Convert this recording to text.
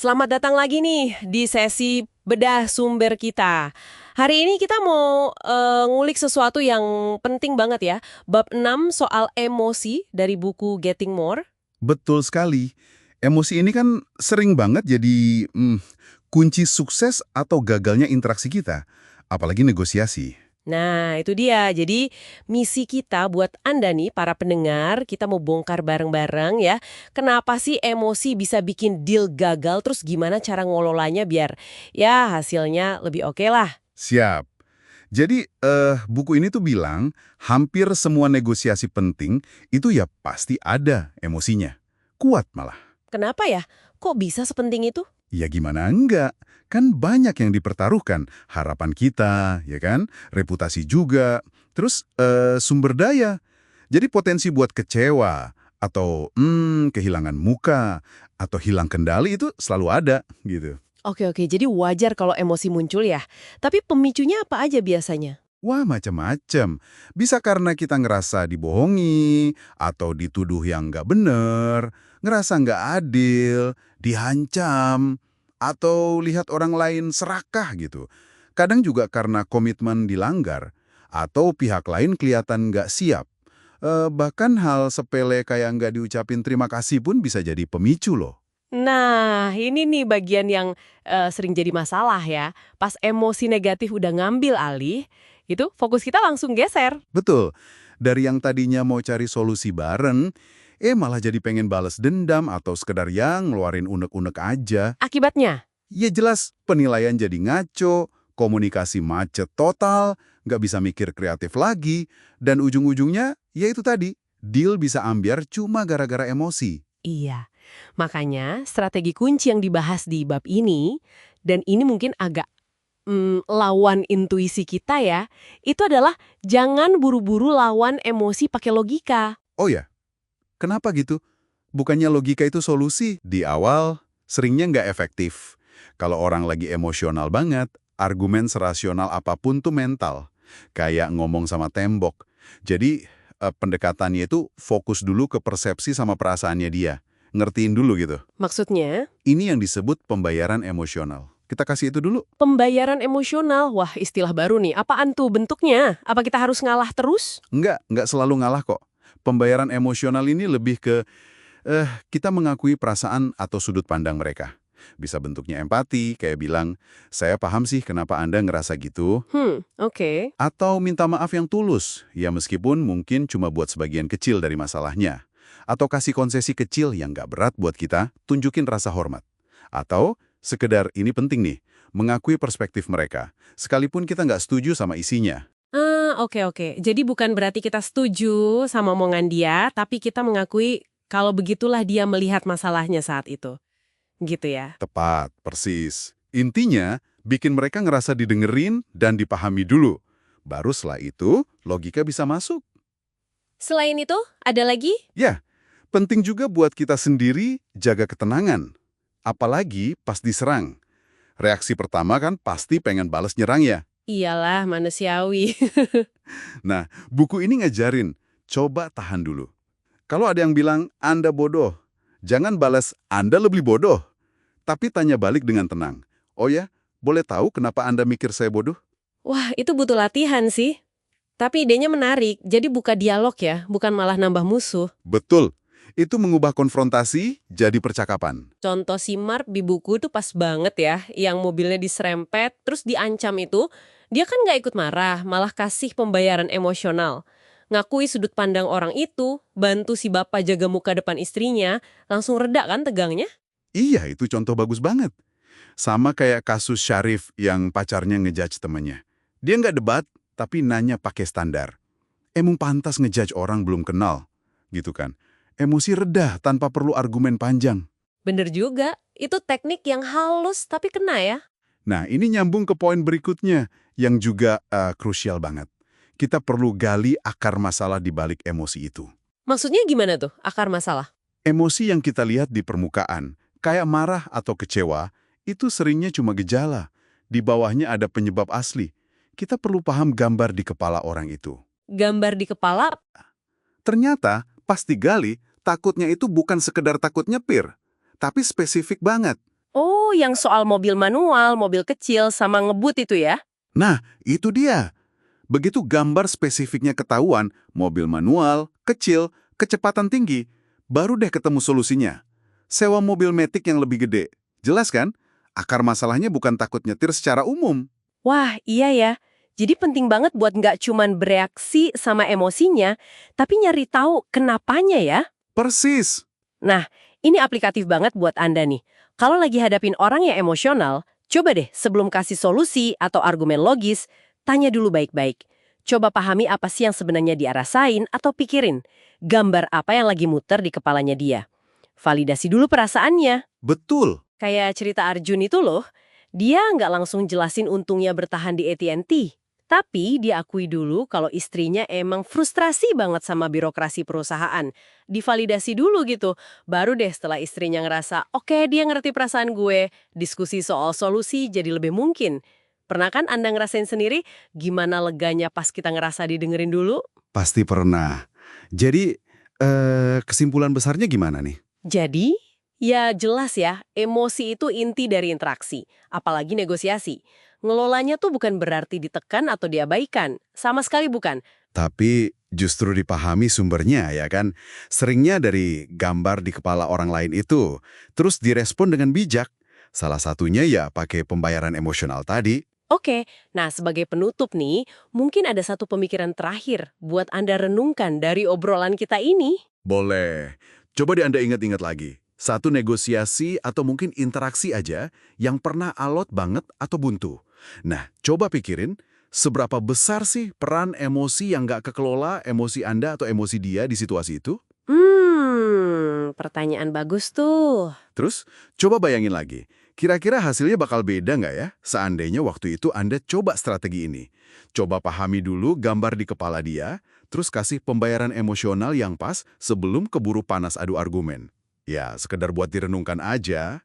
Selamat datang lagi nih di sesi bedah sumber kita. Hari ini kita mau ngulik sesuatu yang penting banget ya. Bab 6 soal emosi dari buku Getting More. Betul sekali. Emosi ini kan sering banget jadi kunci sukses atau gagalnya interaksi kita, apalagi negosiasi. Nah, itu dia. Jadi, misi kita buat Anda nih, para pendengar, kita mau bongkar bareng-bareng ya. Kenapa sih emosi bisa bikin deal gagal, terus gimana cara ngelolanya biar ya hasilnya lebih oke lah. Siap. Jadi, buku ini tuh bilang hampir semua negosiasi penting itu ya pasti ada emosinya. Kuat malah. Kenapa ya? Kok bisa sepenting itu? Ya gimana enggak? Kan banyak yang dipertaruhkan. Harapan kita, ya kan? Reputasi juga. Terus sumber daya. Jadi potensi buat kecewa, atau kehilangan muka, atau hilang kendali itu selalu ada, gitu. Oke, jadi wajar kalau emosi muncul ya. Tapi pemicunya apa aja biasanya? Wah, macam-macam. Bisa karena kita ngerasa dibohongi, atau dituduh yang nggak bener, ngerasa nggak adil, dihancam, atau lihat orang lain serakah gitu. Kadang juga karena komitmen dilanggar, atau pihak lain kelihatan nggak siap. Bahkan hal sepele kayak nggak diucapin terima kasih pun bisa jadi pemicu loh. Nah, ini nih bagian yang sering jadi masalah ya. Pas emosi negatif udah ngambil alih, gitu, fokus kita langsung geser. Betul, dari yang tadinya mau cari solusi bareng, malah jadi pengen bales dendam atau sekedar yang ngeluarin unek-unek aja. Akibatnya? Ya jelas, penilaian jadi ngaco, komunikasi macet total, nggak bisa mikir kreatif lagi, dan ujung-ujungnya, ya itu tadi, deal bisa ambiar cuma gara-gara emosi. Iya. Makanya strategi kunci yang dibahas di bab ini, dan ini mungkin agak lawan intuisi kita ya, itu adalah jangan buru-buru lawan emosi pakai logika. Oh ya, kenapa gitu? Bukannya logika itu solusi? Di awal, seringnya nggak efektif. Kalau orang lagi emosional banget, argumen serasional apapun tuh mental. Kayak ngomong sama tembok. Jadi, pendekatannya itu fokus dulu ke persepsi sama perasaannya dia. Ngertiin dulu gitu. Maksudnya, Ini yang disebut pembayaran emosional. Kita kasih itu dulu. pembayaran emosional. Wah, istilah baru nih. Apaan tuh bentuknya? Apa kita harus ngalah terus? Nggak selalu ngalah kok. Pembayaran emosional ini lebih ke kita mengakui perasaan atau sudut pandang mereka. Bisa bentuknya empati, kayak bilang, saya paham sih kenapa Anda ngerasa gitu. Oke. Atau minta maaf yang tulus, ya meskipun mungkin cuma buat sebagian kecil dari masalahnya. Atau kasih konsesi kecil yang nggak berat buat kita, tunjukin rasa hormat. Atau, sekedar ini penting nih, mengakui perspektif mereka, sekalipun kita nggak setuju sama isinya. Oke. Jadi bukan berarti kita setuju sama omongan dia, tapi kita mengakui kalau begitulah dia melihat masalahnya saat itu. Gitu ya. Tepat, persis. Intinya, bikin mereka ngerasa didengerin dan dipahami dulu. Baru setelah itu, logika bisa masuk. Selain itu, ada lagi? Ya, penting juga buat kita sendiri jaga ketenangan. Apalagi pas diserang. Reaksi pertama kan pasti pengen balas nyerang ya. Iyalah, manusiawi. Nah, buku ini ngajarin, coba tahan dulu. Kalau ada yang bilang, Anda bodoh, jangan balas, Anda lebih bodoh. Tapi tanya balik dengan tenang. Oh ya, boleh tahu kenapa Anda mikir saya bodoh? Wah, itu butuh latihan sih. Tapi idenya menarik, jadi buka dialog ya, bukan malah nambah musuh. Betul. Itu mengubah konfrontasi jadi percakapan. Contoh si Mark di buku itu pas banget ya, yang mobilnya diserempet, terus diancam itu, dia kan nggak ikut marah, malah kasih pembayaran emosional. Ngakui sudut pandang orang itu, bantu si bapak jaga muka depan istrinya, langsung reda kan tegangnya? Iya, itu contoh bagus banget. Sama kayak kasus Syarif yang pacarnya ngejudge temannya. Dia nggak debat, tapi nanya pakai standar. Emang pantas ngejudge orang belum kenal, gitu kan. Emosi reda tanpa perlu argumen panjang. Bener juga, itu teknik yang halus tapi kena ya. Nah, ini nyambung ke poin berikutnya yang juga krusial banget. Kita perlu gali akar masalah di balik emosi itu. Maksudnya gimana tuh, akar masalah? Emosi yang kita lihat di permukaan, kayak marah atau kecewa, itu seringnya cuma gejala. Di bawahnya ada penyebab asli. Kita perlu paham gambar di kepala orang itu. Gambar di kepala. Ternyata, pas digali, takutnya itu bukan sekedar takut nyepir, tapi spesifik banget. Oh, yang soal mobil manual, mobil kecil, sama ngebut itu ya? Nah, itu dia. Begitu gambar spesifiknya ketahuan, mobil manual, kecil, kecepatan tinggi, baru deh ketemu solusinya. Sewa mobil matic yang lebih gede. Jelas kan? Akar masalahnya bukan takut nyetir secara umum. Wah, iya ya. Jadi penting banget buat nggak cuman bereaksi sama emosinya, tapi nyari tahu kenapanya ya. Persis. Nah, ini aplikatif banget buat Anda nih. Kalau lagi hadapin orang yang emosional, coba deh sebelum kasih solusi atau argumen logis, tanya dulu baik-baik. Coba pahami apa sih yang sebenarnya dia rasain atau pikirin. Gambar apa yang lagi muter di kepalanya dia. Validasi dulu perasaannya. Betul. Kayak cerita Arjun itu loh, dia nggak langsung jelasin untungnya bertahan di AT&T. Tapi dia akui dulu kalau istrinya emang frustrasi banget sama birokrasi perusahaan. Divalidasi dulu gitu. Baru deh setelah istrinya ngerasa, oke dia ngerti perasaan gue, diskusi soal solusi jadi lebih mungkin. Pernah kan Anda ngerasain sendiri gimana leganya pas kita ngerasa didengerin dulu? Pasti pernah. Jadi, kesimpulan besarnya gimana nih? Jadi, ya jelas ya, emosi itu inti dari interaksi, apalagi negosiasi. Ngelolanya tuh bukan berarti ditekan atau diabaikan, sama sekali bukan. Tapi justru dipahami sumbernya, ya kan? Seringnya dari gambar di kepala orang lain itu, terus direspon dengan bijak. Salah satunya ya pakai pembayaran emosional tadi. Oke, nah sebagai penutup nih, mungkin ada satu pemikiran terakhir buat Anda renungkan dari obrolan kita ini. Boleh. Coba deh Anda ingat-ingat lagi. Satu negosiasi atau mungkin interaksi aja yang pernah alot banget atau buntu. Nah, coba pikirin, seberapa besar sih peran emosi yang nggak kekelola, emosi Anda atau emosi dia di situasi itu? Pertanyaan bagus tuh. Terus, coba bayangin lagi. Kira-kira hasilnya bakal beda nggak ya? Seandainya waktu itu Anda coba strategi ini. Coba pahami dulu gambar di kepala dia, terus kasih pembayaran emosional yang pas sebelum keburu panas adu argumen. Ya, sekedar buat direnungkan aja.